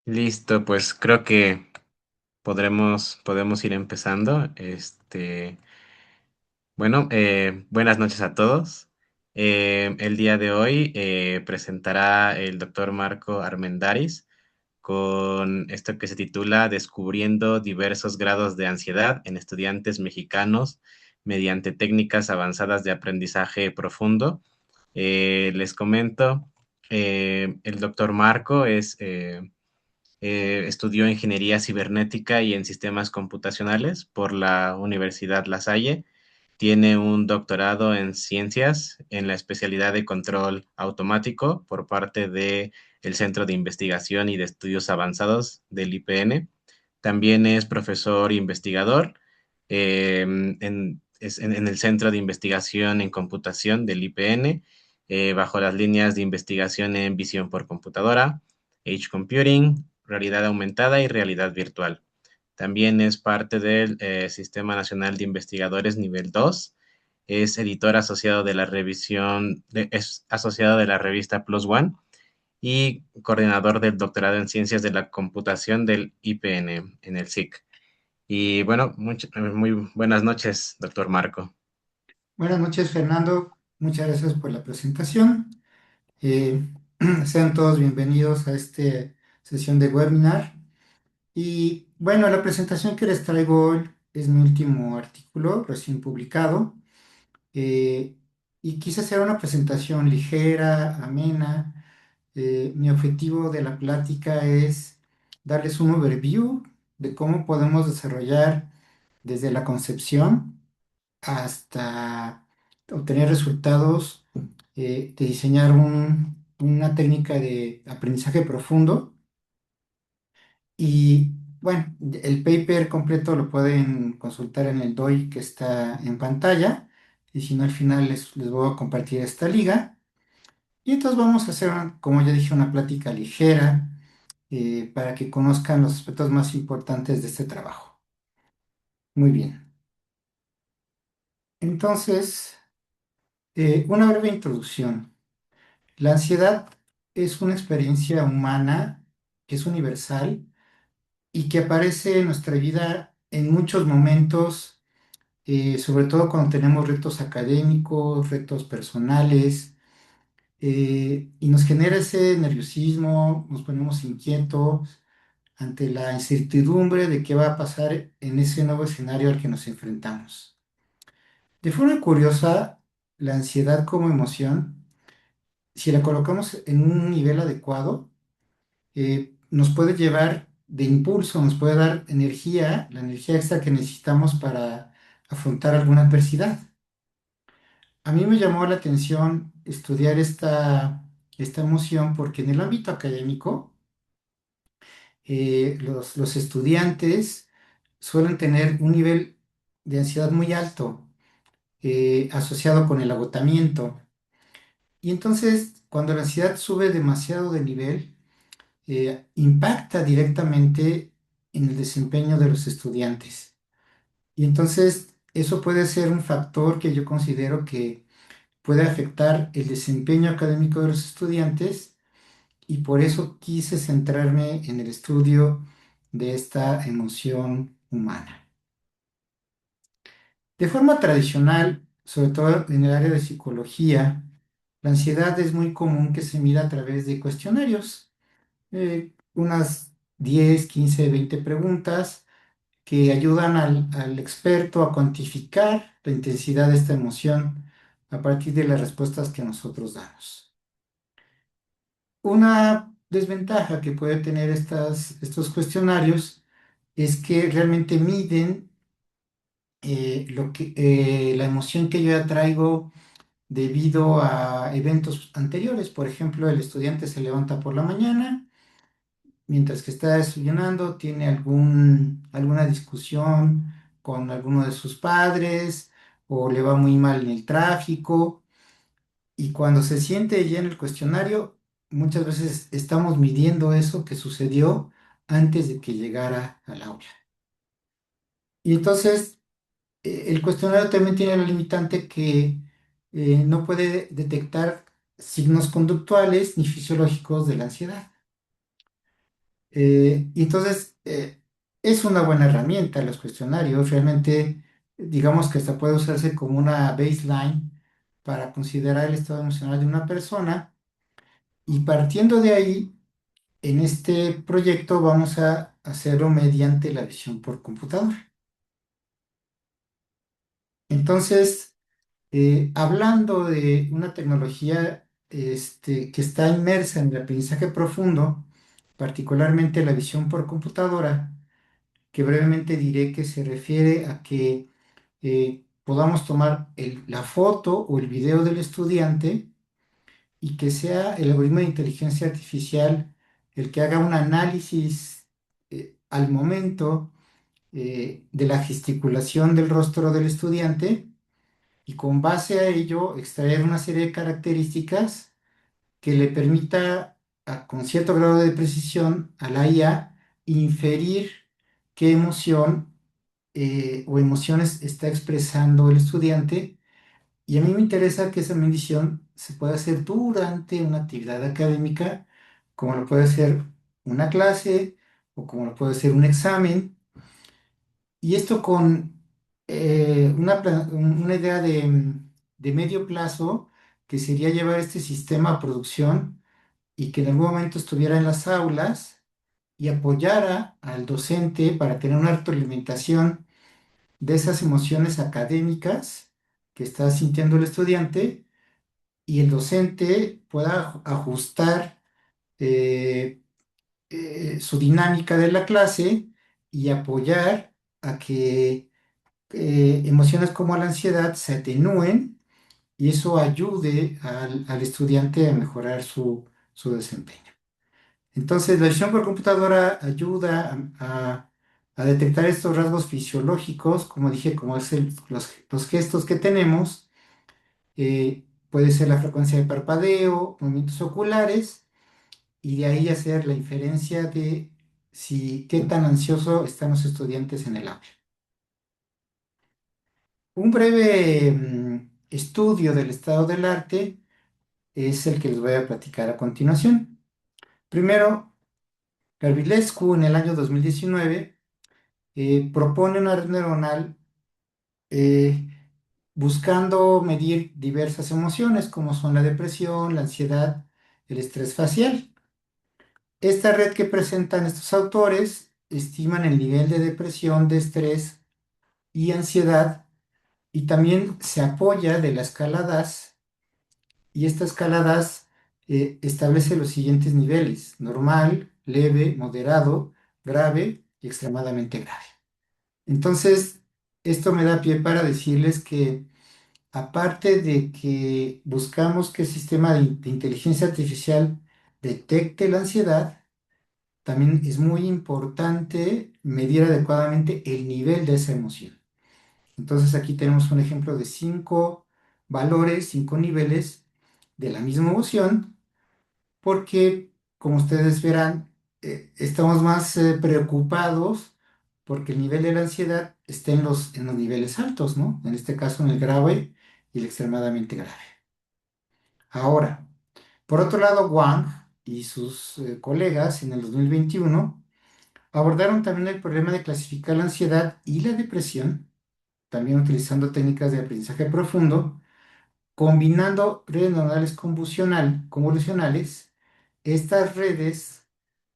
Listo, pues creo que podemos ir empezando. Bueno, buenas noches a todos. El día de hoy presentará el doctor Marco Armendáriz con esto que se titula Descubriendo diversos grados de ansiedad en estudiantes mexicanos mediante técnicas avanzadas de aprendizaje profundo. Les comento, el doctor Marco estudió ingeniería cibernética y en sistemas computacionales por la Universidad La Salle. Tiene un doctorado en ciencias en la especialidad de control automático por parte del Centro de Investigación y de Estudios Avanzados del IPN. También es profesor investigador en el Centro de Investigación en Computación del IPN, bajo las líneas de investigación en visión por computadora, Edge Computing, realidad aumentada y realidad virtual. También es parte del Sistema Nacional de Investigadores Nivel 2. Es editor asociado de la es asociado de la revista Plus One y coordinador del doctorado en Ciencias de la Computación del IPN en el SIC. Y bueno, muy buenas noches, doctor Marco. Buenas noches, Fernando. Muchas gracias por la presentación. Eh, Sean todos bienvenidos a esta sesión de webinar. Y bueno, la presentación que les traigo hoy es mi último artículo recién publicado. eh, y quise hacer una presentación ligera, amena. Mi objetivo de la plática es darles un overview de cómo podemos desarrollar desde la concepción hasta obtener resultados, de diseñar una técnica de aprendizaje profundo. Y bueno, el paper completo lo pueden consultar en el DOI que está en pantalla. Y si no, al final les voy a compartir esta liga. Y entonces vamos a hacer, como ya dije, una plática ligera, para que conozcan los aspectos más importantes de este trabajo. Muy bien. Entonces, una breve introducción. La ansiedad es una experiencia humana que es universal y que aparece en nuestra vida en muchos momentos, sobre todo cuando tenemos retos académicos, retos personales, y nos genera ese nerviosismo, nos ponemos inquietos ante la incertidumbre de qué va a pasar en ese nuevo escenario al que nos enfrentamos. De forma curiosa, la ansiedad como emoción, si la colocamos en un nivel adecuado, nos puede llevar de impulso, nos puede dar energía, la energía extra que necesitamos para afrontar alguna adversidad. A mí me llamó la atención estudiar esta emoción porque en el ámbito académico, los estudiantes suelen tener un nivel de ansiedad muy alto, asociado con el agotamiento. Y entonces, cuando la ansiedad sube demasiado de nivel, impacta directamente en el desempeño de los estudiantes. Y entonces eso puede ser un factor que yo considero que puede afectar el desempeño académico de los estudiantes, y por eso quise centrarme en el estudio de esta emoción humana. De forma tradicional, sobre todo en el área de psicología, la ansiedad es muy común que se mida a través de cuestionarios, unas 10, 15, 20 preguntas que ayudan al experto a cuantificar la intensidad de esta emoción a partir de las respuestas que nosotros damos. Una desventaja que puede tener estos cuestionarios es que realmente miden, la emoción que yo ya traigo debido a eventos anteriores. Por ejemplo, el estudiante se levanta por la mañana, mientras que está desayunando, tiene alguna discusión con alguno de sus padres o le va muy mal en el tráfico. Y cuando se siente ya en el cuestionario, muchas veces estamos midiendo eso que sucedió antes de que llegara al aula. Y entonces, el cuestionario también tiene la limitante que no puede detectar signos conductuales ni fisiológicos de la ansiedad. Y entonces, es una buena herramienta los cuestionarios. Realmente, digamos que hasta puede usarse como una baseline para considerar el estado emocional de una persona. Y partiendo de ahí, en este proyecto vamos a hacerlo mediante la visión por computadora. Entonces, hablando de una tecnología que está inmersa en el aprendizaje profundo, particularmente la visión por computadora, que brevemente diré que se refiere a que podamos tomar la foto o el video del estudiante y que sea el algoritmo de inteligencia artificial el que haga un análisis al momento de la gesticulación del rostro del estudiante y con base a ello extraer una serie de características que le permita con cierto grado de precisión a la IA inferir qué emoción o emociones está expresando el estudiante. Y a mí me interesa que esa medición se pueda hacer durante una actividad académica, como lo puede ser una clase o como lo puede ser un examen. Y esto con una idea de medio plazo, que sería llevar este sistema a producción y que en algún momento estuviera en las aulas y apoyara al docente para tener una retroalimentación de esas emociones académicas que está sintiendo el estudiante y el docente pueda ajustar eh, su dinámica de la clase y apoyar a que emociones como la ansiedad se atenúen y eso ayude al estudiante a mejorar su desempeño. Entonces, la visión por computadora ayuda a detectar estos rasgos fisiológicos, como dije, como es los gestos que tenemos. Puede ser la frecuencia de parpadeo, movimientos oculares, y de ahí hacer la inferencia de si qué tan ansioso están los estudiantes en el aula. Un breve estudio del estado del arte es el que les voy a platicar a continuación. Primero, Garbilescu en el año 2019 propone una red neuronal eh, buscando medir diversas emociones como son la depresión, la ansiedad, el estrés facial. Esta red que presentan estos autores estiman el nivel de depresión, de estrés y ansiedad y también se apoya de la escala DAS y esta escala DAS establece los siguientes niveles: normal, leve, moderado, grave y extremadamente grave. Entonces, esto me da pie para decirles que aparte de que buscamos que el sistema de inteligencia artificial detecte la ansiedad, también es muy importante medir adecuadamente el nivel de esa emoción. Entonces aquí tenemos un ejemplo de 5 valores, 5 niveles de la misma emoción, porque como ustedes verán, estamos más preocupados porque el nivel de la ansiedad está en los niveles altos, ¿no? En este caso en el grave y el extremadamente grave. Ahora, por otro lado, Wang y sus colegas en el 2021 abordaron también el problema de clasificar la ansiedad y la depresión, también utilizando técnicas de aprendizaje profundo, combinando redes neuronales convolucionales. Estas redes,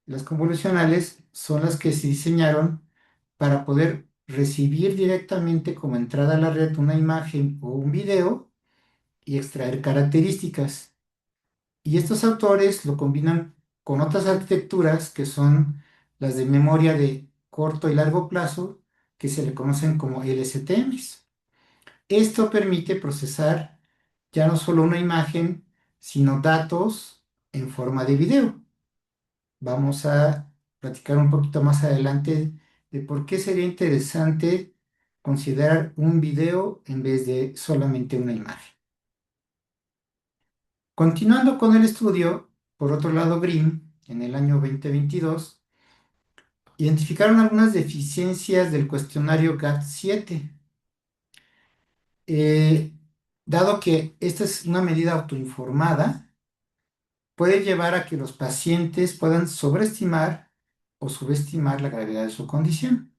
las convolucionales, son las que se diseñaron para poder recibir directamente como entrada a la red una imagen o un video y extraer características. Y estos autores lo combinan con otras arquitecturas que son las de memoria de corto y largo plazo, que se le conocen como LSTMs. Esto permite procesar ya no solo una imagen, sino datos en forma de video. Vamos a platicar un poquito más adelante de por qué sería interesante considerar un video en vez de solamente una imagen. Continuando con el estudio, por otro lado, Green, en el año 2022, identificaron algunas deficiencias del cuestionario GAT-7. Eh, Dado que esta es una medida autoinformada, puede llevar a que los pacientes puedan sobreestimar o subestimar la gravedad de su condición.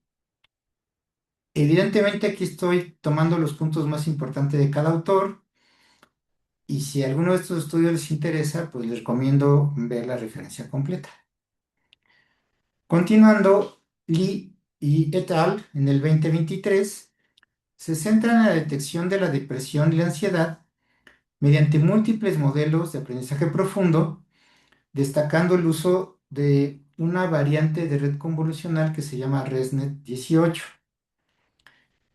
Evidentemente aquí estoy tomando los puntos más importantes de cada autor y si alguno de estos estudios les interesa, pues les recomiendo ver la referencia completa. Continuando, Lee y et al. En el 2023 se centran en la detección de la depresión y la ansiedad mediante múltiples modelos de aprendizaje profundo, destacando el uso de una variante de red convolucional que se llama ResNet 18.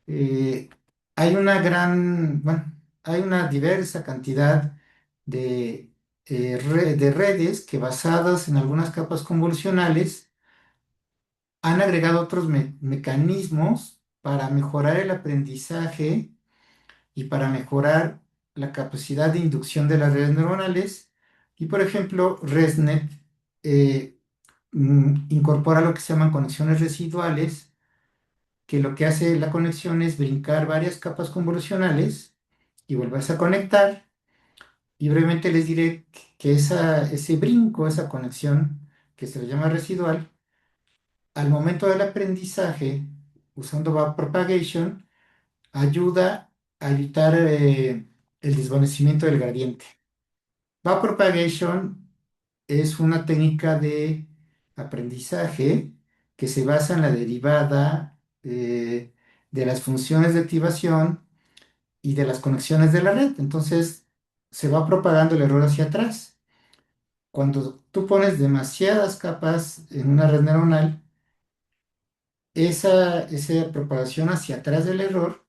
Eh, bueno, hay una diversa cantidad de, de redes que basadas en algunas capas convolucionales han agregado otros mecanismos para mejorar el aprendizaje y para mejorar la capacidad de inducción de las redes neuronales. Y por ejemplo, ResNet eh, incorpora lo que se llaman conexiones residuales, que lo que hace la conexión es brincar varias capas convolucionales y volverse a conectar. Y brevemente les diré que ese brinco, esa conexión, que se le llama residual, al momento del aprendizaje, usando backpropagation, ayuda a evitar el desvanecimiento del gradiente. Backpropagation es una técnica de aprendizaje que se basa en la derivada de las funciones de activación y de las conexiones de la red. Entonces, se va propagando el error hacia atrás. Cuando tú pones demasiadas capas en una red neuronal, esa propagación hacia atrás del error,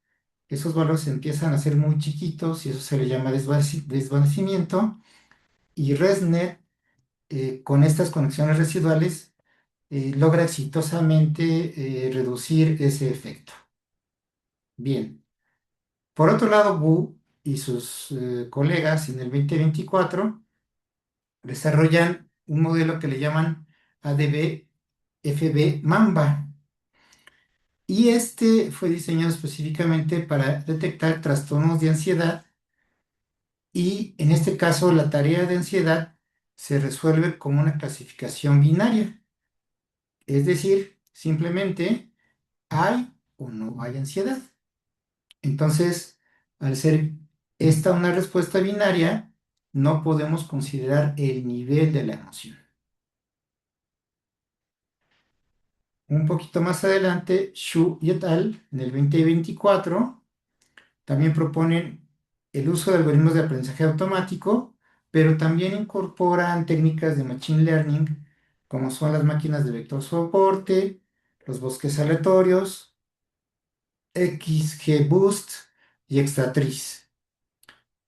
esos valores empiezan a ser muy chiquitos y eso se le llama desvanecimiento. Y ResNet, con estas conexiones residuales, logra exitosamente reducir ese efecto. Bien, por otro lado, Wu y sus colegas en el 2024 desarrollan un modelo que le llaman ADB-FB Mamba. Y este fue diseñado específicamente para detectar trastornos de ansiedad y en este caso la tarea de ansiedad se resuelve como una clasificación binaria, es decir, simplemente hay o no hay ansiedad. Entonces, al ser esta una respuesta binaria, no podemos considerar el nivel de la emoción. Un poquito más adelante, Xu y et al. En el 2024 también proponen el uso de algoritmos de aprendizaje automático, pero también incorporan técnicas de machine learning, como son las máquinas de vector soporte, los bosques aleatorios, XGBoost y Extratriz.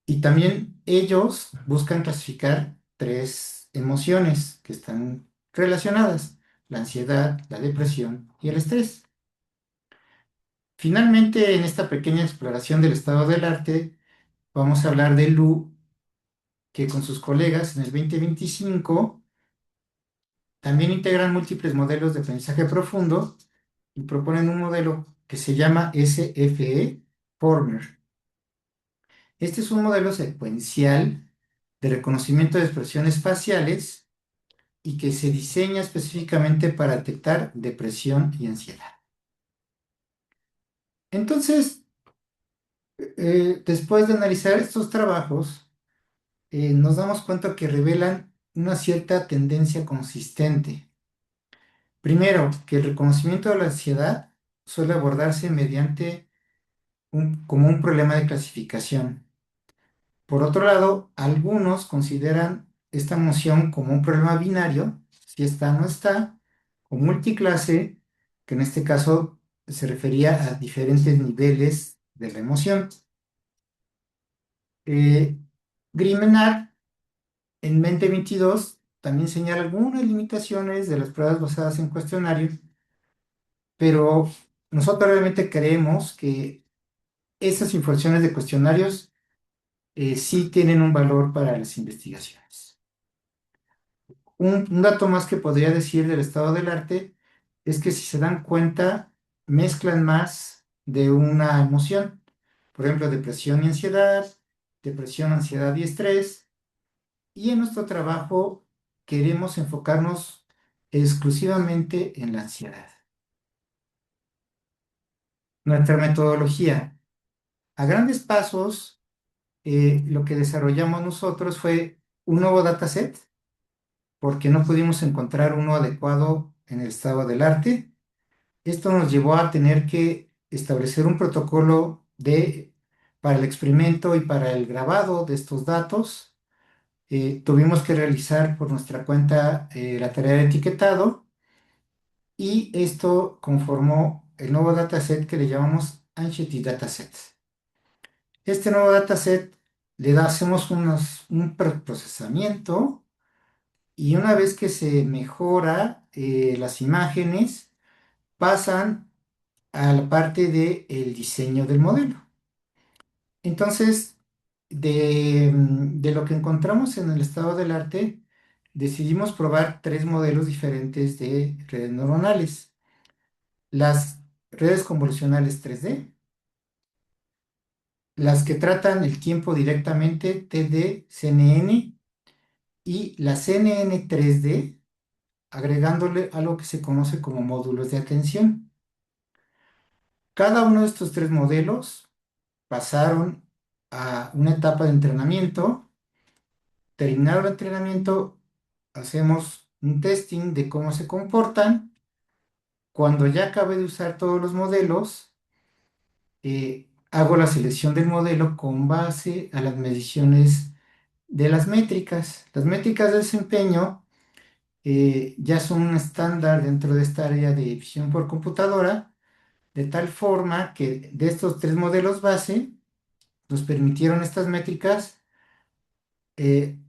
Y también ellos buscan clasificar tres emociones que están relacionadas: la ansiedad, la depresión y el estrés. Finalmente, en esta pequeña exploración del estado del arte, vamos a hablar de Lu, que con sus colegas en el 2025 también integran múltiples modelos de aprendizaje profundo y proponen un modelo que se llama SFE Former. Este es un modelo secuencial de reconocimiento de expresiones faciales y que se diseña específicamente para detectar depresión y ansiedad. Entonces, después de analizar estos trabajos, nos damos cuenta que revelan una cierta tendencia consistente. Primero, que el reconocimiento de la ansiedad suele abordarse mediante como un problema de clasificación. Por otro lado, algunos consideran esta emoción como un problema binario, si está o no está, o multiclase, que en este caso se refería a diferentes niveles de la emoción. Eh, Grimenard en 2022 también señala algunas limitaciones de las pruebas basadas en cuestionarios, pero nosotros realmente creemos que esas informaciones de cuestionarios sí tienen un valor para las investigaciones. Un dato más que podría decir del estado del arte es que si se dan cuenta, mezclan más de una emoción. Por ejemplo, depresión y ansiedad, depresión, ansiedad y estrés. Y en nuestro trabajo queremos enfocarnos exclusivamente en la ansiedad. Nuestra metodología, a grandes pasos, lo que desarrollamos nosotros fue un nuevo dataset, porque no pudimos encontrar uno adecuado en el estado del arte. Esto nos llevó a tener que establecer un protocolo para el experimento y para el grabado de estos datos. Tuvimos que realizar por nuestra cuenta la tarea de etiquetado y esto conformó el nuevo dataset que le llamamos Anxiety Dataset. Este nuevo dataset hacemos un procesamiento y una vez que se mejora las imágenes, pasan a la parte del diseño del modelo. Entonces, de lo que encontramos en el estado del arte, decidimos probar tres modelos diferentes de redes neuronales. Las redes convolucionales 3D, las que tratan el tiempo directamente, TD-CNN, y la CNN 3D, agregándole algo que se conoce como módulos de atención. Cada uno de estos tres modelos pasaron a una etapa de entrenamiento. Terminado el entrenamiento, hacemos un testing de cómo se comportan. Cuando ya acabé de usar todos los modelos, hago la selección del modelo con base a las mediciones de las métricas. Las métricas de desempeño ya son un estándar dentro de esta área de visión por computadora, de tal forma que de estos tres modelos base nos permitieron estas métricas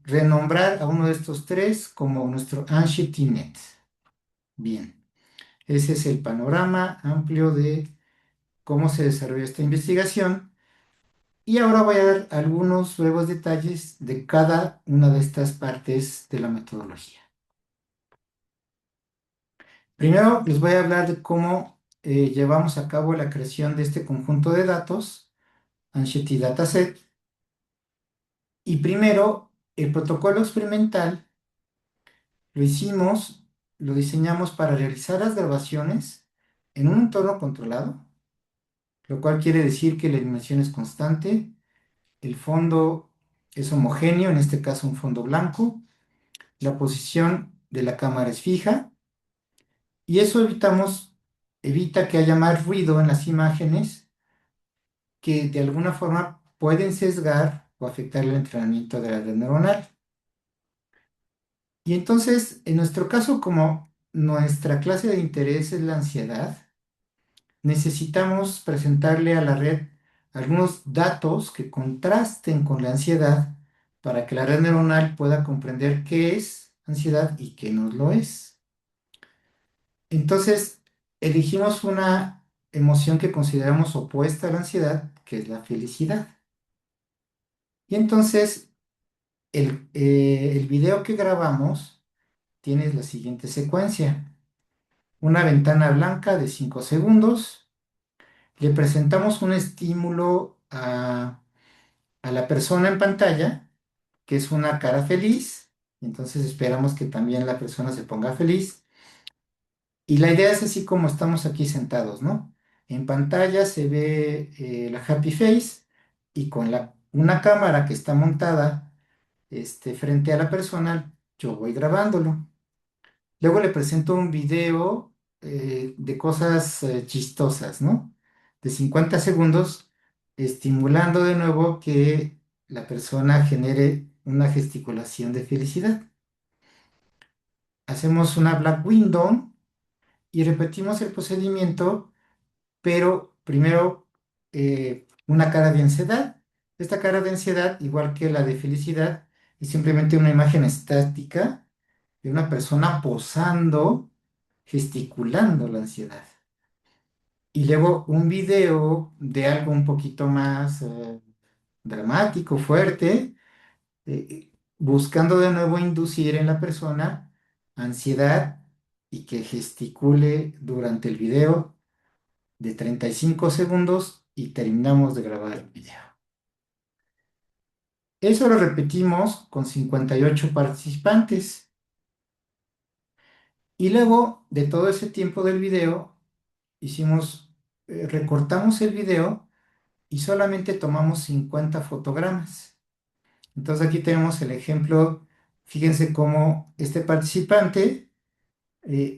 renombrar a uno de estos tres como nuestro AnshiTNet. Bien, ese es el panorama amplio de cómo se desarrolló esta investigación. Y ahora voy a dar algunos breves detalles de cada una de estas partes de la metodología. Primero les voy a hablar de cómo llevamos a cabo la creación de este conjunto de datos, Anxiety Dataset. Y primero, el protocolo experimental lo hicimos, lo diseñamos para realizar las grabaciones en un entorno controlado, lo cual quiere decir que la iluminación es constante, el fondo es homogéneo, en este caso un fondo blanco, la posición de la cámara es fija y eso evita que haya más ruido en las imágenes que de alguna forma pueden sesgar o afectar el entrenamiento de la red neuronal. Y entonces, en nuestro caso, como nuestra clase de interés es la ansiedad, necesitamos presentarle a la red algunos datos que contrasten con la ansiedad para que la red neuronal pueda comprender qué es ansiedad y qué no lo es. Entonces, elegimos una emoción que consideramos opuesta a la ansiedad, que es la felicidad. Y entonces, el video que grabamos tiene la siguiente secuencia. Una ventana blanca de 5 segundos. Le presentamos un estímulo a la persona en pantalla, que es una cara feliz. Entonces esperamos que también la persona se ponga feliz. Y la idea es así como estamos aquí sentados, ¿no? En pantalla se ve la happy face y con una cámara que está montada frente a la persona, yo voy grabándolo. Luego le presento un video de cosas chistosas, ¿no? De 50 segundos, estimulando de nuevo que la persona genere una gesticulación de felicidad. Hacemos una black window y repetimos el procedimiento, pero primero una cara de ansiedad. Esta cara de ansiedad, igual que la de felicidad, es simplemente una imagen estática de una persona posando, gesticulando la ansiedad. Y luego un video de algo un poquito más dramático, fuerte, buscando de nuevo inducir en la persona ansiedad y que gesticule durante el video de 35 segundos y terminamos de grabar el video. Eso lo repetimos con 58 participantes. Y luego de todo ese tiempo del video, hicimos, recortamos el video y solamente tomamos 50 fotogramas. Entonces aquí tenemos el ejemplo, fíjense cómo este participante,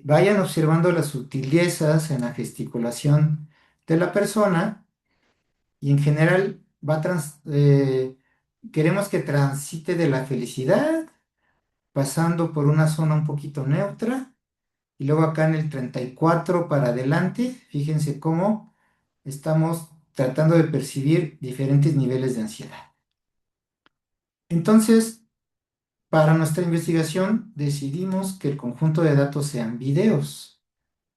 vayan observando las sutilezas en la gesticulación de la persona y en general queremos que transite de la felicidad, pasando por una zona un poquito neutra, y luego acá en el 34 para adelante, fíjense cómo estamos tratando de percibir diferentes niveles de ansiedad. Entonces, para nuestra investigación decidimos que el conjunto de datos sean videos,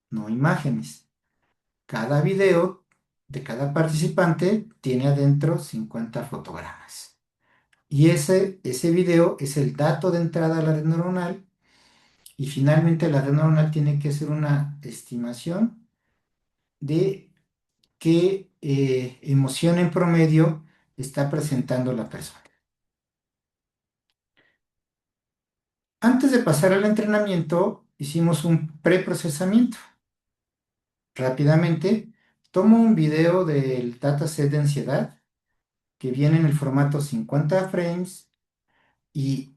no imágenes. Cada video de cada participante tiene adentro 50 fotogramas. Y ese video es el dato de entrada a la red neuronal, y finalmente la red neuronal tiene que hacer una estimación de qué emoción en promedio está presentando la persona. Antes de pasar al entrenamiento, hicimos un preprocesamiento. Rápidamente, tomo un video del dataset de ansiedad que viene en el formato 50 frames y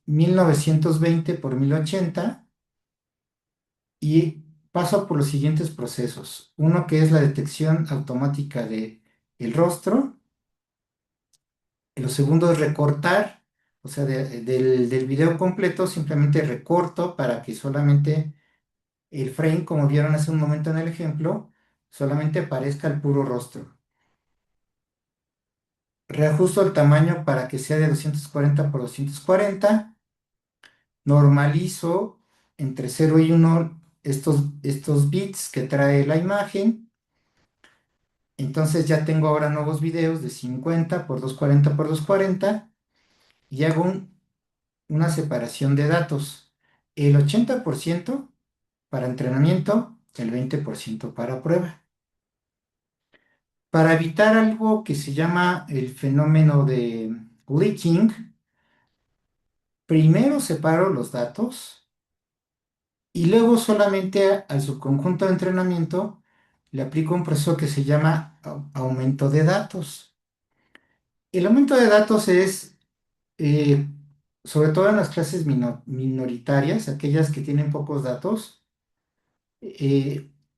1920 por 1080, y paso por los siguientes procesos. Uno que es la detección automática de el rostro. Lo segundo es recortar, o sea, del video completo simplemente recorto para que solamente el frame, como vieron hace un momento en el ejemplo, solamente aparezca el puro rostro. Reajusto el tamaño para que sea de 240 por 240. Normalizo entre 0 y 1 estos bits que trae la imagen. Entonces ya tengo ahora nuevos videos de 50 por 240 por 240, y hago una separación de datos. El 80% para entrenamiento, el 20% para prueba. Para evitar algo que se llama el fenómeno de leaking, primero separo los datos y luego solamente al subconjunto de entrenamiento le aplico un proceso que se llama aumento de datos. El aumento de datos es, eh, sobre todo en las clases minoritarias, aquellas que tienen pocos datos,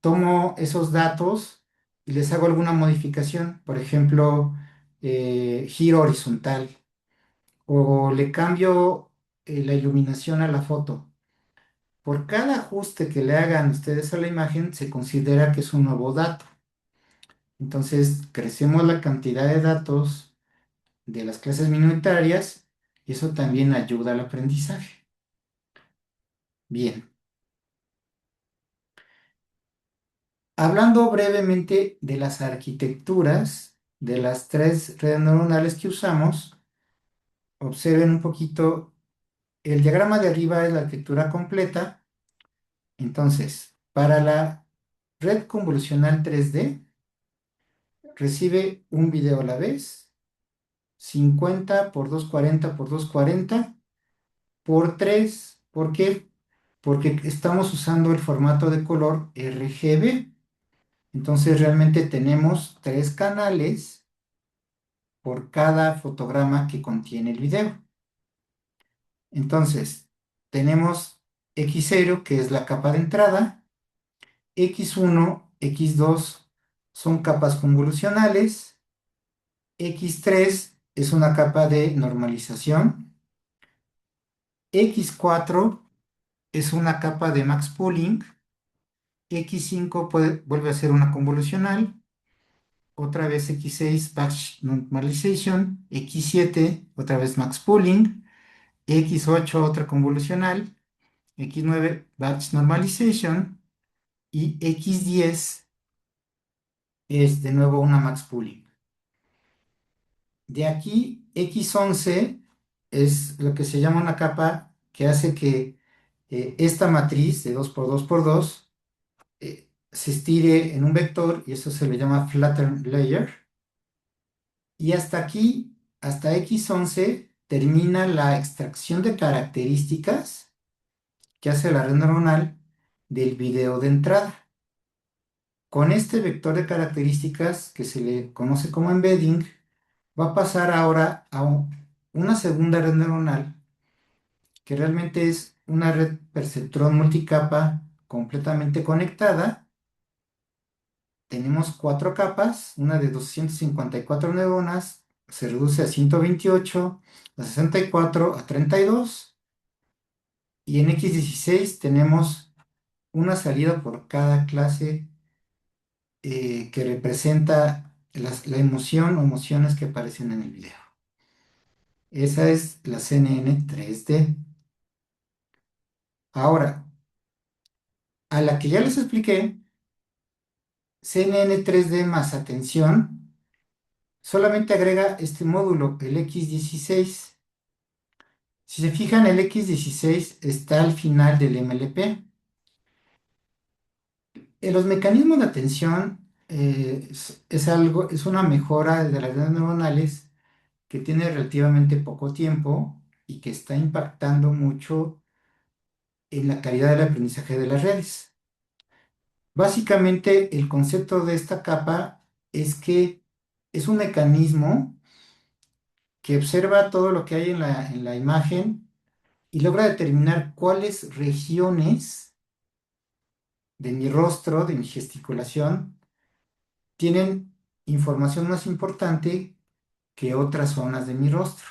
tomo esos datos y les hago alguna modificación, por ejemplo, giro horizontal, o le cambio la iluminación a la foto. Por cada ajuste que le hagan ustedes a la imagen, se considera que es un nuevo dato. Entonces, crecemos la cantidad de datos de las clases minoritarias y eso también ayuda al aprendizaje. Bien, hablando brevemente de las arquitecturas de las tres redes neuronales que usamos, observen un poquito, el diagrama de arriba es la arquitectura completa. Entonces, para la red convolucional 3D, recibe un video a la vez, 50 por 240 por 240 por 3. ¿Por qué? Porque estamos usando el formato de color RGB. Entonces realmente tenemos 3 canales por cada fotograma que contiene el video. Entonces, tenemos X0, que es la capa de entrada, X1, X2 son capas convolucionales, X3 es una capa de normalización, X4 es una capa de max pooling, X5 vuelve a ser una convolucional, otra vez X6 batch normalization, X7 otra vez max pooling, X8 otra convolucional, X9 batch normalization, y X10 es de nuevo una max pooling. De aquí, X11 es lo que se llama una capa que hace que esta matriz de 2 por 2 por 2 se estire en un vector, y eso se le llama flatten layer. Y hasta aquí, hasta X11, termina la extracción de características que hace la red neuronal del video de entrada. Con este vector de características que se le conoce como embedding, va a pasar ahora a una segunda red neuronal que realmente es una red perceptrón multicapa completamente conectada. Tenemos cuatro capas, una de 254 neuronas, se reduce a 128, a 64, a 32, y en X16 tenemos una salida por cada clase que representa la emoción o emociones que aparecen en el video. Esa es la CNN 3D. Ahora, a la que ya les expliqué, CNN 3D más atención, solamente agrega este módulo, el X16. Si se fijan, el X16 está al final del MLP. Los mecanismos de atención es algo, es una mejora de las redes neuronales que tiene relativamente poco tiempo y que está impactando mucho en la calidad del aprendizaje de las redes. Básicamente, el concepto de esta capa es que es un mecanismo que observa todo lo que hay en la imagen y logra determinar cuáles regiones de mi rostro, de mi gesticulación, tienen información más importante que otras zonas de mi rostro.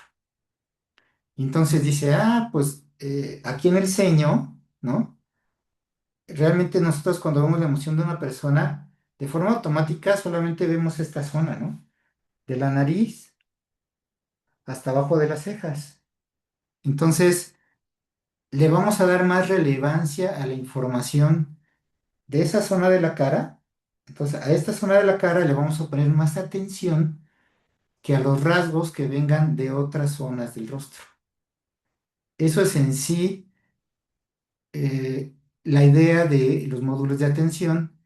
Entonces dice, pues aquí en el ceño, ¿no? Realmente nosotros cuando vemos la emoción de una persona, de forma automática solamente vemos esta zona, ¿no? De la nariz hasta abajo de las cejas. Entonces, le vamos a dar más relevancia a la información de esa zona de la cara. Entonces, a esta zona de la cara le vamos a poner más atención que a los rasgos que vengan de otras zonas del rostro. Eso es en sí la idea de los módulos de atención.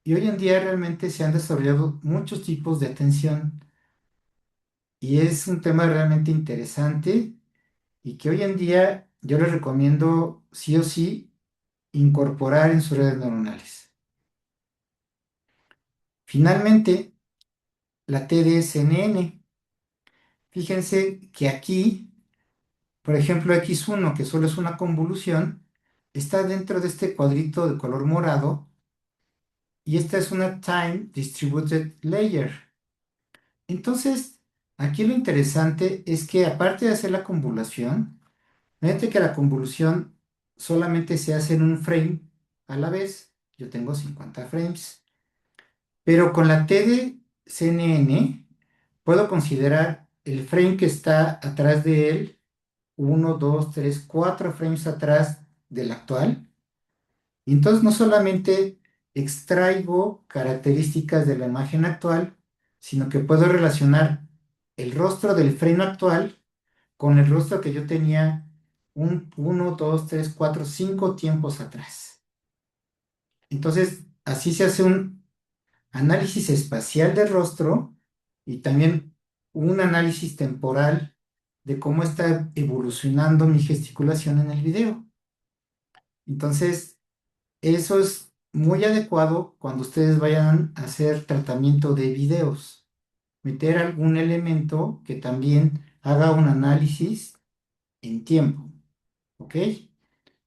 Y hoy en día realmente se han desarrollado muchos tipos de atención y es un tema realmente interesante y que hoy en día yo les recomiendo sí o sí incorporar en sus redes neuronales. Finalmente, la TDSNN. Fíjense que aquí, por ejemplo, X1, que solo es una convolución, está dentro de este cuadrito de color morado y esta es una Time Distributed Layer. Entonces, aquí lo interesante es que aparte de hacer la convolución, fíjate que la convolución solamente se hace en un frame a la vez. Yo tengo 50 frames. Pero con la T de CNN puedo considerar el frame que está atrás de él, uno, 2, 3, 4 frames atrás del actual. Y entonces no solamente extraigo características de la imagen actual, sino que puedo relacionar el rostro del frame actual con el rostro que yo tenía un 1, 2, 3, 4, 5 tiempos atrás. Entonces, así se hace un análisis espacial del rostro y también un análisis temporal de cómo está evolucionando mi gesticulación en el video. Entonces, eso es muy adecuado cuando ustedes vayan a hacer tratamiento de videos. Meter algún elemento que también haga un análisis en tiempo. ¿Ok?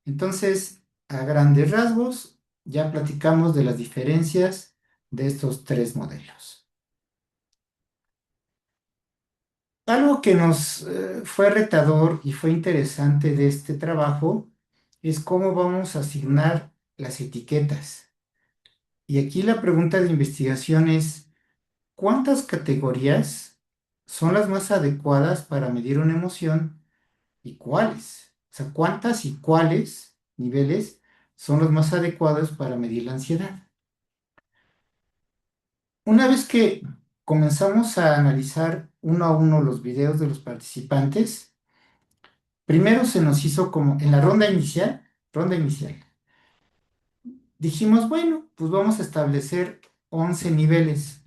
Entonces, a grandes rasgos, ya platicamos de las diferencias de estos tres modelos. Algo que nos fue retador y fue interesante de este trabajo es cómo vamos a asignar las etiquetas. Y aquí la pregunta de investigación es, ¿cuántas categorías son las más adecuadas para medir una emoción y cuáles? O sea, ¿cuántas y cuáles niveles son los más adecuados para medir la ansiedad? Una vez que comenzamos a analizar uno a uno los videos de los participantes, primero se nos hizo como en la ronda inicial, dijimos, bueno, pues vamos a establecer 11 niveles.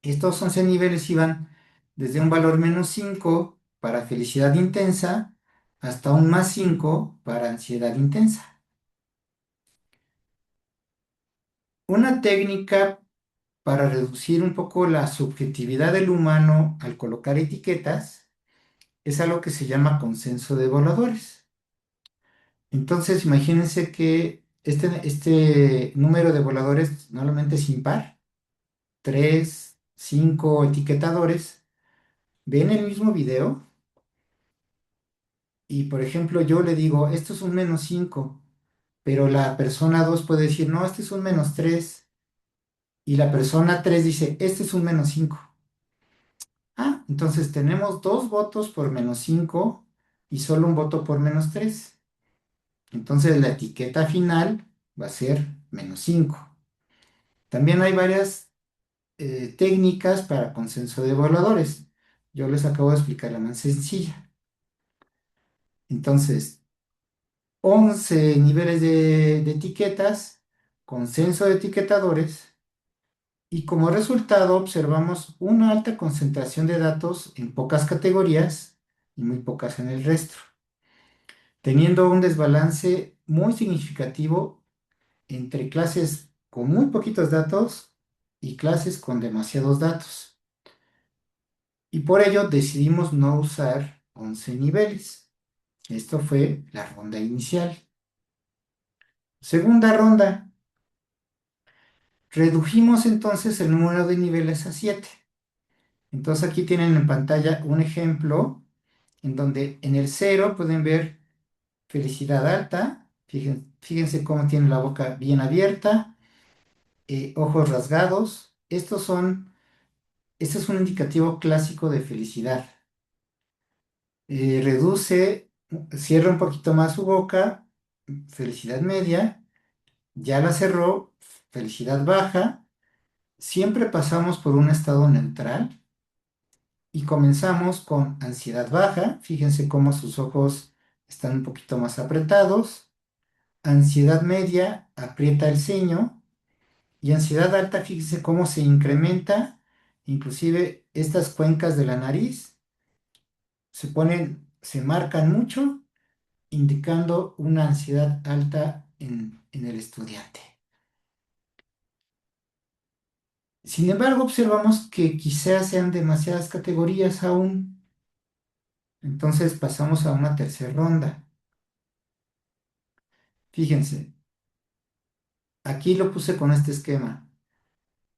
Estos 11 niveles iban desde un valor -5 para felicidad intensa hasta un +5 para ansiedad intensa. Una técnica para reducir un poco la subjetividad del humano al colocar etiquetas es algo que se llama consenso de evaluadores. Entonces, imagínense que este número de evaluadores normalmente es impar, tres, cinco etiquetadores, ven el mismo video y, por ejemplo, yo le digo, esto es un -5, pero la persona 2 puede decir, no, este es un -3, y la persona 3 dice, este es un -5. Ah, entonces tenemos dos votos por -5 y solo un voto por -3. Entonces la etiqueta final va a ser -5. También hay varias técnicas para consenso de evaluadores. Yo les acabo de explicar la más sencilla. Entonces, 11 niveles de etiquetas, consenso de etiquetadores, y como resultado observamos una alta concentración de datos en pocas categorías y muy pocas en el resto, teniendo un desbalance muy significativo entre clases con muy poquitos datos y clases con demasiados datos. Y por ello decidimos no usar 11 niveles. Esto fue la ronda inicial. Segunda ronda, redujimos entonces el número de niveles a 7. Entonces aquí tienen en pantalla un ejemplo en donde en el cero pueden ver felicidad alta. Fíjense cómo tiene la boca bien abierta, ojos rasgados. Este es un indicativo clásico de felicidad. Reduce, cierra un poquito más su boca, felicidad media, ya la cerró, felicidad baja. Siempre pasamos por un estado neutral y comenzamos con ansiedad baja. Fíjense cómo sus ojos están un poquito más apretados. Ansiedad media, aprieta el ceño. Y ansiedad alta, fíjense cómo se incrementa. Inclusive estas cuencas de la nariz se marcan mucho, indicando una ansiedad alta en el estudiante. Sin embargo, observamos que quizás sean demasiadas categorías aún. Entonces pasamos a una tercera ronda. Fíjense, aquí lo puse con este esquema.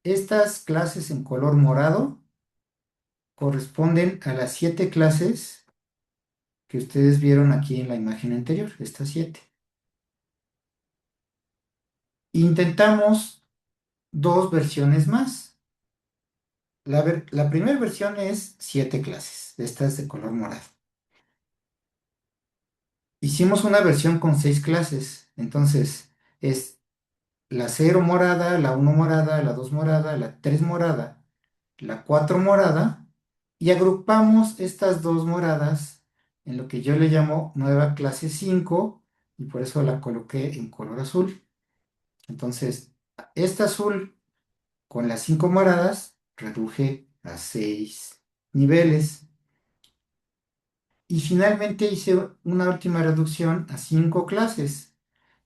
Estas clases en color morado corresponden a las 7 clases que ustedes vieron aquí en la imagen anterior, estas 7. Intentamos dos versiones más. La primera versión es 7 clases, de estas de color morado. Hicimos una versión con 6 clases, entonces es la cero morada, la uno morada, la 2 morada, la 3 morada, la 4 morada, y agrupamos estas dos moradas en lo que yo le llamo nueva clase 5 y por eso la coloqué en color azul. Entonces, esta azul con las 5 moradas reduje a 6 niveles. Y finalmente hice una última reducción a 5 clases,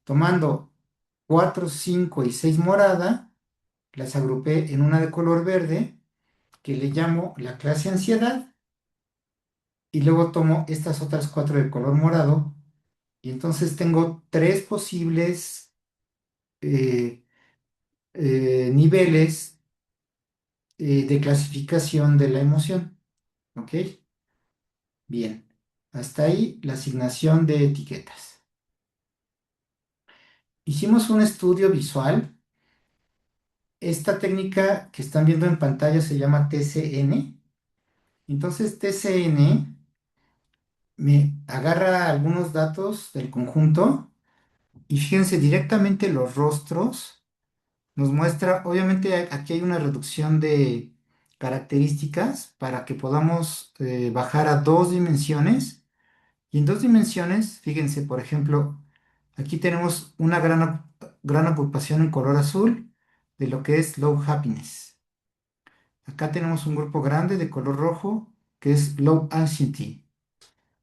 tomando 4, 5 y 6 morada, las agrupé en una de color verde que le llamo la clase ansiedad, y luego tomo estas otras 4 de color morado, y entonces tengo tres posibles eh, niveles de clasificación de la emoción. ¿Ok? Bien, hasta ahí la asignación de etiquetas. Hicimos un estudio visual. Esta técnica que están viendo en pantalla se llama TCN. Entonces, TCN me agarra algunos datos del conjunto y fíjense directamente los rostros. Nos muestra, obviamente aquí hay una reducción de características para que podamos bajar a dos dimensiones. Y en dos dimensiones, fíjense, por ejemplo, aquí tenemos una gran ocupación en color azul de lo que es low happiness. Acá tenemos un grupo grande de color rojo que es low anxiety.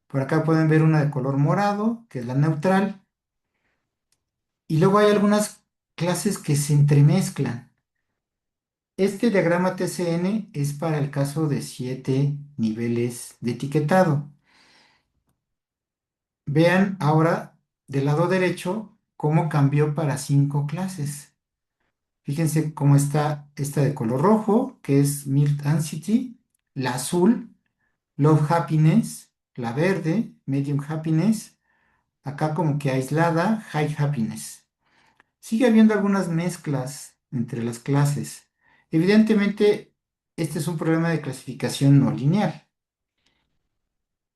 Por acá pueden ver una de color morado, que es la neutral. Y luego hay algunas clases que se entremezclan. Este diagrama TCN es para el caso de 7 niveles de etiquetado. Vean ahora del lado derecho cómo cambió para 5 clases. Fíjense cómo está esta de color rojo, que es Mild Anxiety, la azul, Love Happiness, la verde, Medium Happiness, acá como que aislada, High Happiness. Sigue habiendo algunas mezclas entre las clases. Evidentemente, este es un problema de clasificación no lineal,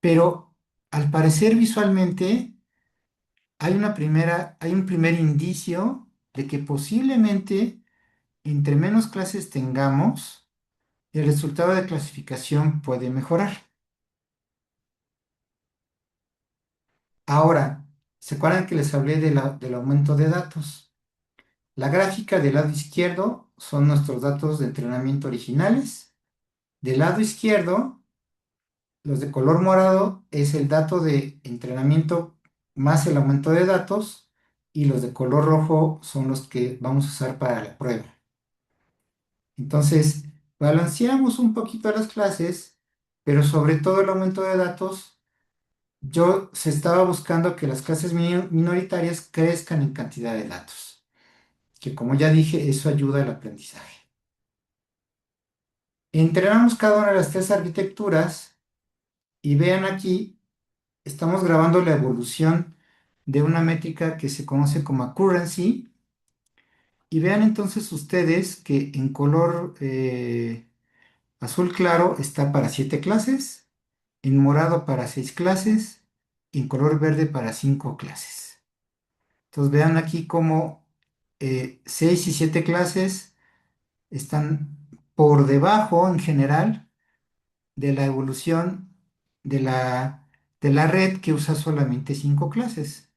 pero al parecer visualmente hay un primer indicio de que posiblemente entre menos clases tengamos, el resultado de clasificación puede mejorar. Ahora, ¿se acuerdan que les hablé del aumento de datos? La gráfica del lado izquierdo son nuestros datos de entrenamiento originales. Del lado izquierdo, los de color morado es el dato de entrenamiento más el aumento de datos y los de color rojo son los que vamos a usar para la prueba. Entonces, balanceamos un poquito las clases, pero sobre todo el aumento de datos, yo se estaba buscando que las clases minoritarias crezcan en cantidad de datos, que como ya dije, eso ayuda al aprendizaje. Entrenamos cada una de las 3 arquitecturas y vean aquí, estamos grabando la evolución de una métrica que se conoce como accuracy. Y vean entonces ustedes que en color azul claro está para 7 clases, en morado para 6 clases y en color verde para 5 clases. Entonces vean aquí cómo 6 y 7 clases están por debajo en general de la evolución de de la red que usa solamente 5 clases.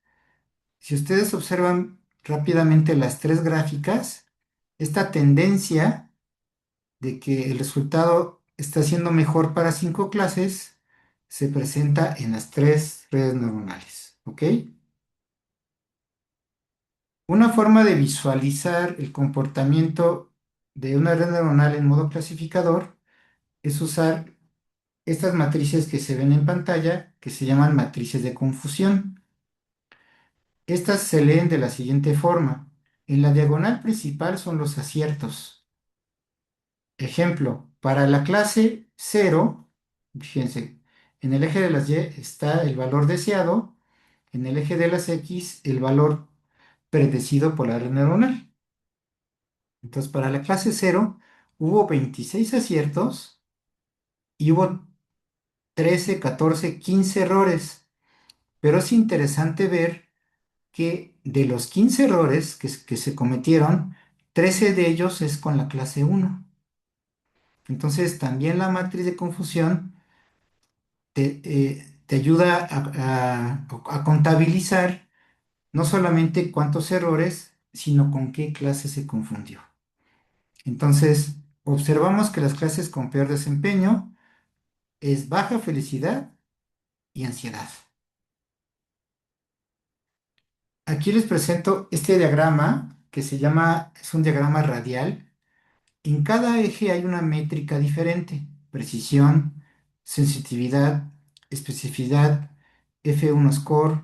Si ustedes observan rápidamente las 3 gráficas, esta tendencia de que el resultado está siendo mejor para 5 clases se presenta en las 3 redes neuronales. ¿Ok? Una forma de visualizar el comportamiento de una red neuronal en modo clasificador es usar estas matrices que se ven en pantalla, que se llaman matrices de confusión. Estas se leen de la siguiente forma. En la diagonal principal son los aciertos. Ejemplo, para la clase 0, fíjense, en el eje de las Y está el valor deseado, en el eje de las X el valor predecido por la red neuronal. Entonces, para la clase 0 hubo 26 aciertos y hubo 13, 14, 15 errores. Pero es interesante ver que de los 15 errores que se cometieron, 13 de ellos es con la clase 1. Entonces, también la matriz de confusión te ayuda a contabilizar no solamente cuántos errores, sino con qué clase se confundió. Entonces, observamos que las clases con peor desempeño es baja felicidad y ansiedad. Aquí les presento este diagrama que es un diagrama radial. En cada eje hay una métrica diferente: precisión, sensitividad, especificidad, F1 score,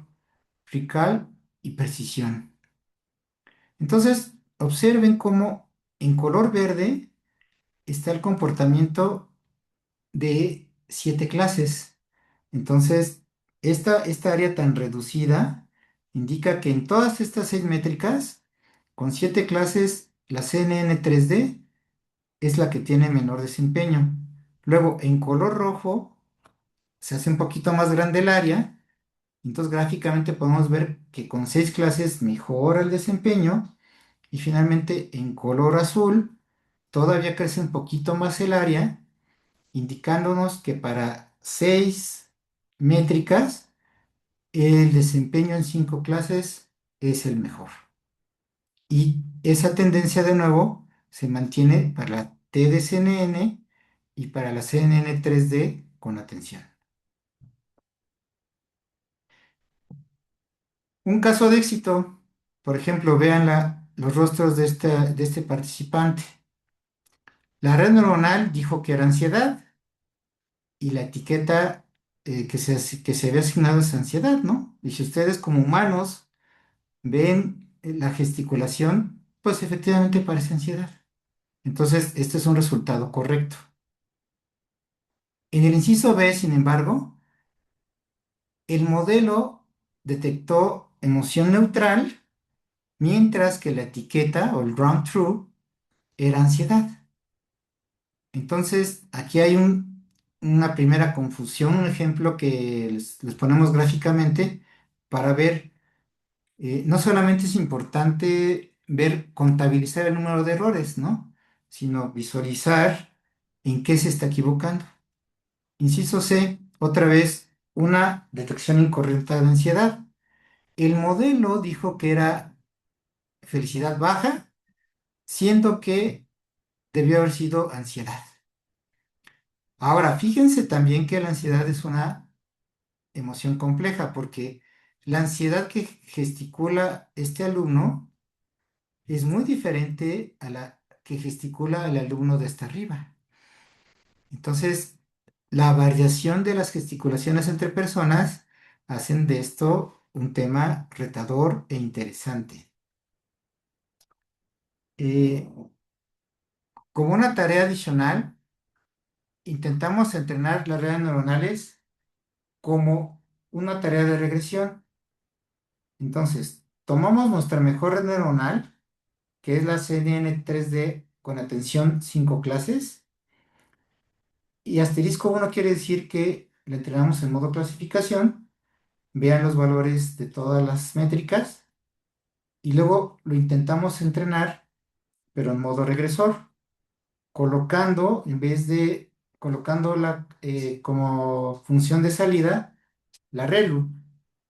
Rical y precisión. Entonces, observen cómo en color verde está el comportamiento de 7 clases. Entonces, esta área tan reducida indica que en todas estas 6 métricas, con 7 clases, la CNN 3D es la que tiene menor desempeño. Luego, en color rojo, se hace un poquito más grande el área. Entonces, gráficamente podemos ver que con 6 clases mejora el desempeño. Y finalmente, en color azul, todavía crece un poquito más el área, indicándonos que para 6 métricas, el desempeño en 5 clases es el mejor. Y esa tendencia de nuevo se mantiene para la T de CNN y para la CNN 3D con atención. Un caso de éxito, por ejemplo, vean los rostros de este participante. La red neuronal dijo que era ansiedad y la etiqueta que se había asignado es ansiedad, ¿no? Y si ustedes como humanos ven la gesticulación, pues efectivamente parece ansiedad. Entonces, este es un resultado correcto. En el inciso B, sin embargo, el modelo detectó emoción neutral, mientras que la etiqueta o el ground truth era ansiedad. Entonces, aquí hay una primera confusión, un ejemplo que les ponemos gráficamente para ver, no solamente es importante ver, contabilizar el número de errores, ¿no? Sino visualizar en qué se está equivocando. Inciso C, otra vez, una detección incorrecta de ansiedad. El modelo dijo que era felicidad baja, siendo que debió haber sido ansiedad. Ahora, fíjense también que la ansiedad es una emoción compleja, porque la ansiedad que gesticula este alumno es muy diferente a la que gesticula el alumno de hasta arriba. Entonces, la variación de las gesticulaciones entre personas hacen de esto un tema retador e interesante. Eh, Como una tarea adicional, intentamos entrenar las redes neuronales como una tarea de regresión. Entonces, tomamos nuestra mejor red neuronal, que es la CNN 3D con atención 5 clases, y asterisco 1 quiere decir que la entrenamos en modo clasificación, vean los valores de todas las métricas, y luego lo intentamos entrenar, pero en modo regresor, colocando, en vez de colocándola como función de salida, la ReLU.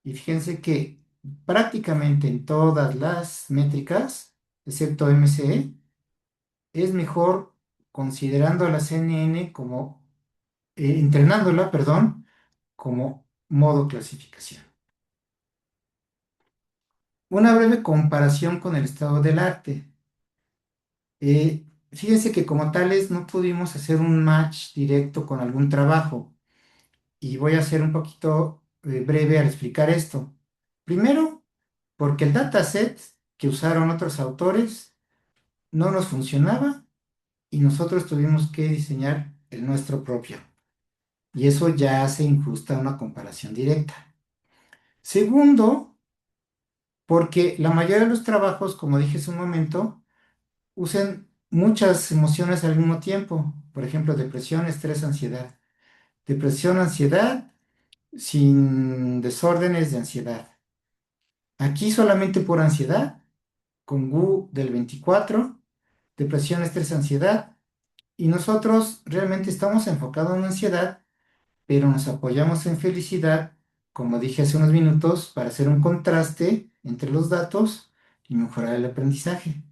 Y fíjense que prácticamente en todas las métricas, excepto MCE, es mejor considerando a la CNN como, entrenándola, perdón, como modo clasificación. Una breve comparación con el estado del arte. Fíjense que como tales no pudimos hacer un match directo con algún trabajo y voy a ser un poquito breve al explicar esto. Primero, porque el dataset que usaron otros autores no nos funcionaba y nosotros tuvimos que diseñar el nuestro propio. Y eso ya hace injusta una comparación directa. Segundo, porque la mayoría de los trabajos, como dije hace un momento, usan muchas emociones al mismo tiempo. Por ejemplo, depresión, estrés, ansiedad. Depresión, ansiedad, sin desórdenes de ansiedad. Aquí solamente por ansiedad, con GU del 24, depresión, estrés, ansiedad. Y nosotros realmente estamos enfocados en ansiedad, pero nos apoyamos en felicidad, como dije hace unos minutos, para hacer un contraste entre los datos y mejorar el aprendizaje.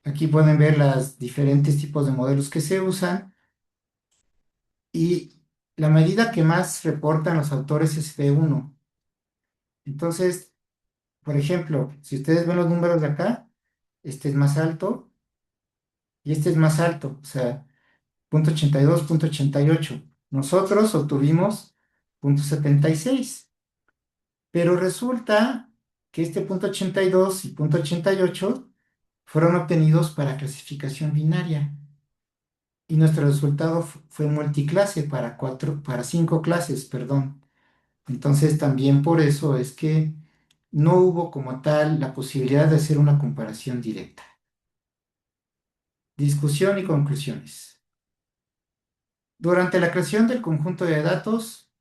Aquí pueden ver los diferentes tipos de modelos que se usan y la medida que más reportan los autores es F1. Entonces, por ejemplo, si ustedes ven los números de acá, este es más alto y este es más alto, o sea, 0,82, 0,88. Nosotros obtuvimos 0,76, pero resulta que este 0,82 y 0,88 fueron obtenidos para clasificación binaria y nuestro resultado fue multiclase para 5 clases, perdón. Entonces también por eso es que no hubo como tal la posibilidad de hacer una comparación directa. Discusión y conclusiones. Durante la creación del conjunto de datos,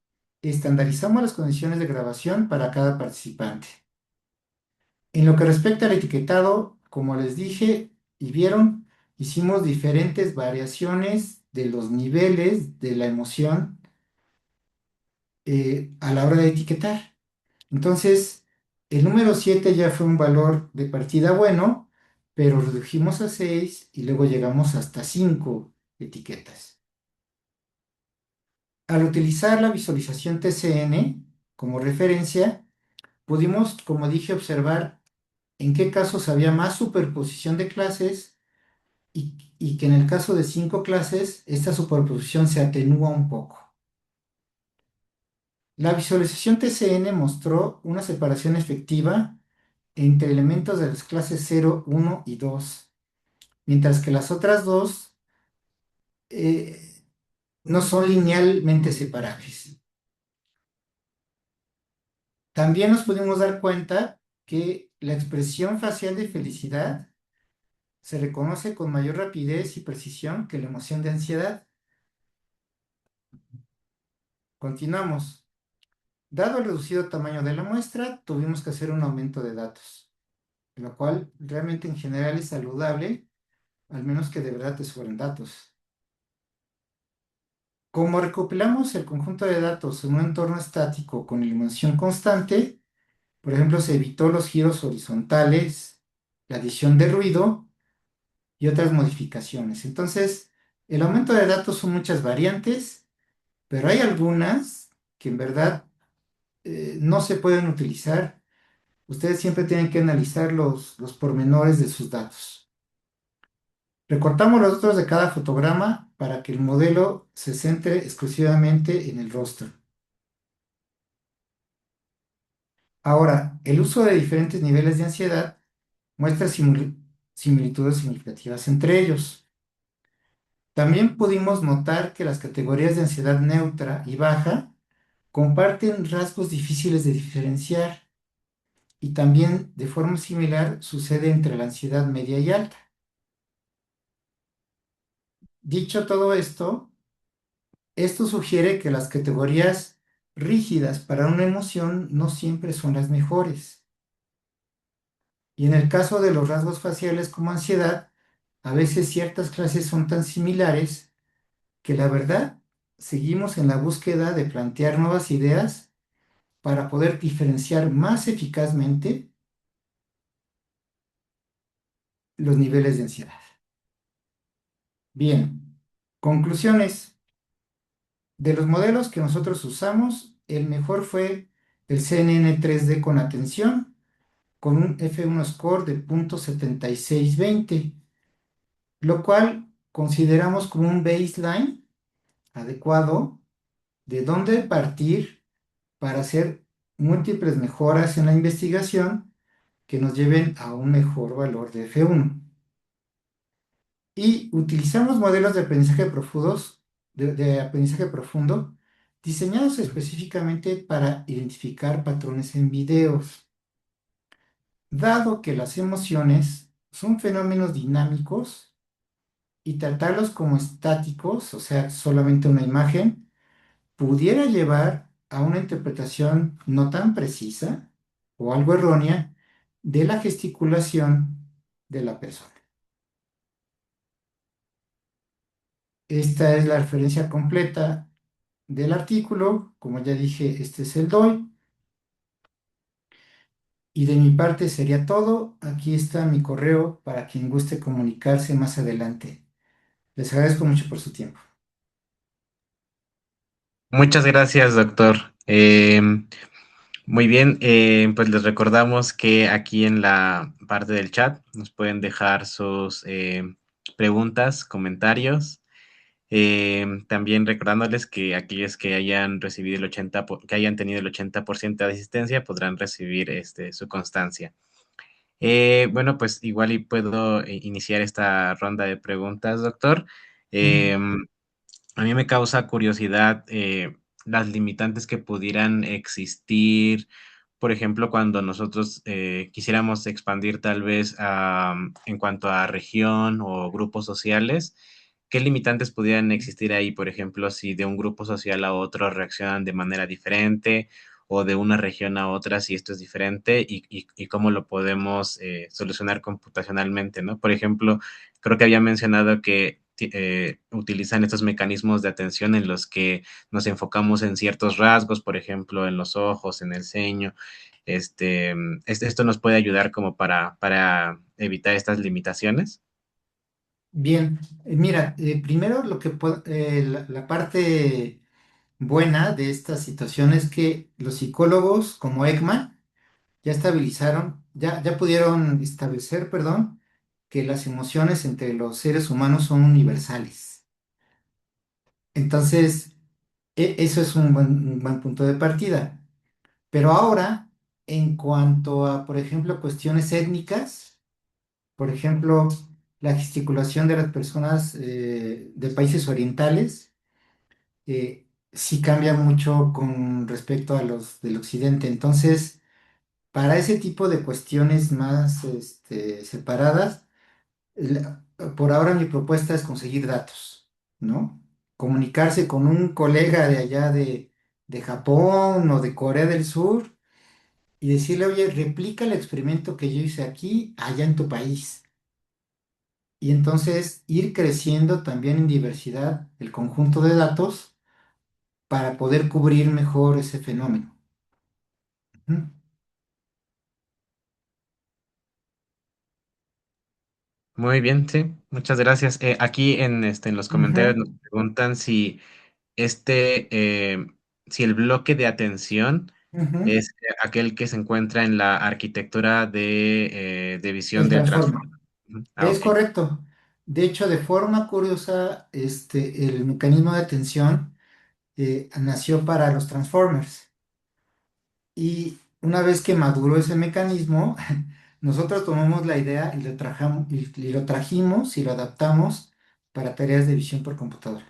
estandarizamos las condiciones de grabación para cada participante. En lo que respecta al etiquetado, como les dije y vieron, hicimos diferentes variaciones de los niveles de la emoción a la hora de etiquetar. Entonces, el número 7 ya fue un valor de partida bueno, pero redujimos a 6 y luego llegamos hasta 5 etiquetas. Al utilizar la visualización TCN como referencia, pudimos, como dije, observar en qué casos había más superposición de clases y que en el caso de 5 clases, esta superposición se atenúa un poco. La visualización TCN mostró una separación efectiva entre elementos de las clases 0, 1 y 2, mientras que las otras dos eh, no son linealmente separables. También nos pudimos dar cuenta que la expresión facial de felicidad se reconoce con mayor rapidez y precisión que la emoción de ansiedad. Continuamos. Dado el reducido tamaño de la muestra, tuvimos que hacer un aumento de datos, lo cual realmente en general es saludable, al menos que de verdad te sobren datos. Como recopilamos el conjunto de datos en un entorno estático con iluminación constante, por ejemplo, se evitó los giros horizontales, la adición de ruido y otras modificaciones. Entonces, el aumento de datos son muchas variantes, pero hay algunas que en verdad no se pueden utilizar. Ustedes siempre tienen que analizar los pormenores de sus datos. Recortamos los datos de cada fotograma para que el modelo se centre exclusivamente en el rostro. Ahora, el uso de diferentes niveles de ansiedad muestra similitudes significativas entre ellos. También pudimos notar que las categorías de ansiedad neutra y baja comparten rasgos difíciles de diferenciar y también de forma similar sucede entre la ansiedad media y alta. Dicho todo esto, esto sugiere que las categorías rígidas para una emoción no siempre son las mejores. Y en el caso de los rasgos faciales como ansiedad, a veces ciertas clases son tan similares que la verdad seguimos en la búsqueda de plantear nuevas ideas para poder diferenciar más eficazmente los niveles de ansiedad. Bien, conclusiones. De los modelos que nosotros usamos, el mejor fue el CNN 3D con atención, con un F1 score de 0.7620, lo cual consideramos como un baseline adecuado de dónde partir para hacer múltiples mejoras en la investigación que nos lleven a un mejor valor de F1. Y utilizamos modelos de aprendizaje profundos, de aprendizaje profundo diseñados específicamente para identificar patrones en videos. Dado que las emociones son fenómenos dinámicos y tratarlos como estáticos, o sea, solamente una imagen, pudiera llevar a una interpretación no tan precisa o algo errónea de la gesticulación de la persona. Esta es la referencia completa del artículo. Como ya dije, este es el DOI. Y de mi parte sería todo. Aquí está mi correo para quien guste comunicarse más adelante. Les agradezco mucho por su tiempo. Muchas gracias, doctor. Muy bien, pues les recordamos que aquí en la parte del chat nos pueden dejar sus preguntas, comentarios. También recordándoles que aquellos que hayan recibido que hayan tenido el 80% de asistencia podrán recibir su constancia. Bueno, pues igual y puedo iniciar esta ronda de preguntas, doctor. Sí. A mí me causa curiosidad las limitantes que pudieran existir, por ejemplo, cuando nosotros quisiéramos expandir tal vez en cuanto a región o grupos sociales. ¿Qué limitantes pudieran existir ahí? Por ejemplo, si de un grupo social a otro reaccionan de manera diferente o de una región a otra si esto es diferente y cómo lo podemos solucionar computacionalmente, ¿no? Por ejemplo, creo que había mencionado que utilizan estos mecanismos de atención en los que nos enfocamos en ciertos rasgos, por ejemplo, en los ojos, en el ceño. Esto nos puede ayudar como para evitar estas limitaciones. Bien, mira, primero la parte buena de esta situación es que los psicólogos como Ekman ya estabilizaron, ya pudieron establecer, perdón, que las emociones entre los seres humanos son universales. Entonces, eso es un buen punto de partida. Pero ahora, en cuanto a, por ejemplo, cuestiones étnicas, por ejemplo, la gesticulación de las personas de países orientales, sí cambia mucho con respecto a los del occidente. Entonces, para ese tipo de cuestiones más separadas, por ahora mi propuesta es conseguir datos, ¿no? Comunicarse con un colega de allá de Japón o de Corea del Sur y decirle, oye, replica el experimento que yo hice aquí, allá en tu país. Y entonces ir creciendo también en diversidad el conjunto de datos para poder cubrir mejor ese fenómeno. Ujú, Muy bien, sí, muchas gracias. Aquí en los comentarios ujú, nos preguntan si este, si el bloque de atención ujú. es aquel que se encuentra en la arquitectura de visión El del transformador. transformer. Ah, Es ok. correcto. De hecho, de forma curiosa, el mecanismo de atención nació para los transformers. Y una vez que maduró ese mecanismo, nosotros tomamos la idea y y lo trajimos y lo adaptamos para tareas de visión por computadora.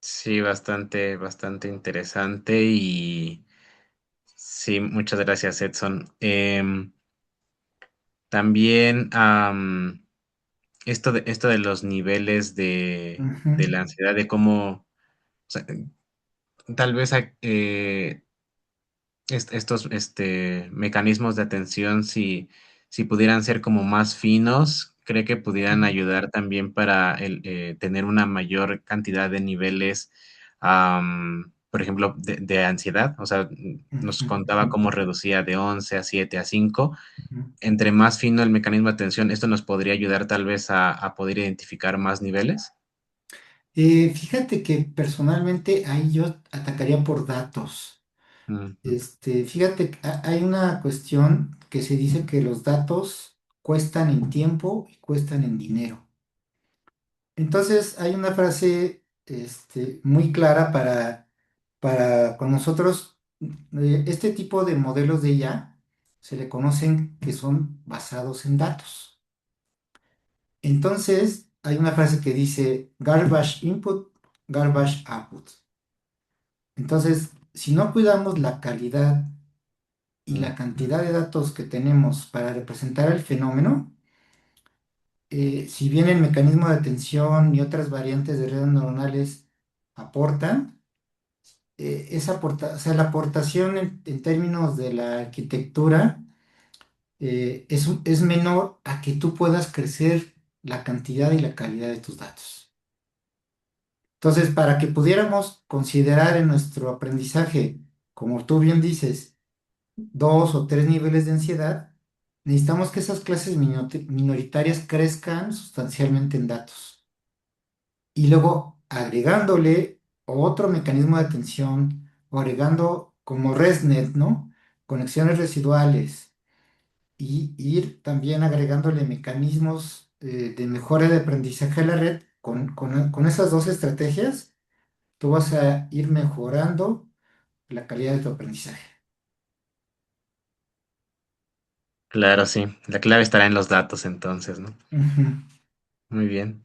Sí, bastante, bastante interesante y sí, muchas gracias, Edson. También esto de los niveles Ujú, de la ansiedad, de cómo, o sea, tal vez estos mecanismos de atención, si pudieran ser como más finos, cree que pudieran ayudar también para tener una mayor cantidad de niveles, por ejemplo, de ansiedad. O sea, nos ujú, contaba cómo reducía de 11 a 7 a 5. ujú. Entre más fino el mecanismo de atención, esto nos podría ayudar tal vez a poder identificar más niveles. Fíjate que personalmente ahí yo atacaría por datos. Ujú. Fíjate, que hay una cuestión que se dice que los datos cuestan en tiempo y cuestan en dinero. Entonces, hay una frase muy clara para con nosotros, este tipo de modelos de IA se le conocen que son basados en datos. Entonces, hay una frase que dice garbage input, garbage output. Entonces, si no cuidamos la calidad y la Ujú. cantidad de datos que tenemos para representar el fenómeno, si bien el mecanismo de atención y otras variantes de redes neuronales aportan, o sea, la aportación en términos de la arquitectura es menor a que tú puedas crecer la cantidad y la calidad de tus datos. Entonces, para que pudiéramos considerar en nuestro aprendizaje, como tú bien dices, dos o tres niveles de ansiedad, necesitamos que esas clases minoritarias crezcan sustancialmente en datos. Y luego agregándole otro mecanismo de atención o agregando como ResNet, ¿no? Conexiones residuales y ir también agregándole mecanismos de mejora de aprendizaje a la red. Con esas dos estrategias, tú vas a ir mejorando la calidad de tu aprendizaje. Claro, sí. La clave estará en los datos entonces, ¿no? Ujú. Muy bien.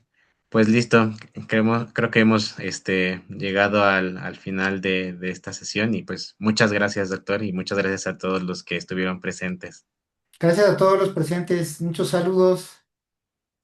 Pues listo. Creo que hemos llegado al final de esta sesión y pues muchas gracias, doctor, y muchas gracias a todos los que estuvieron presentes. Gracias a todos los presentes. Muchos saludos.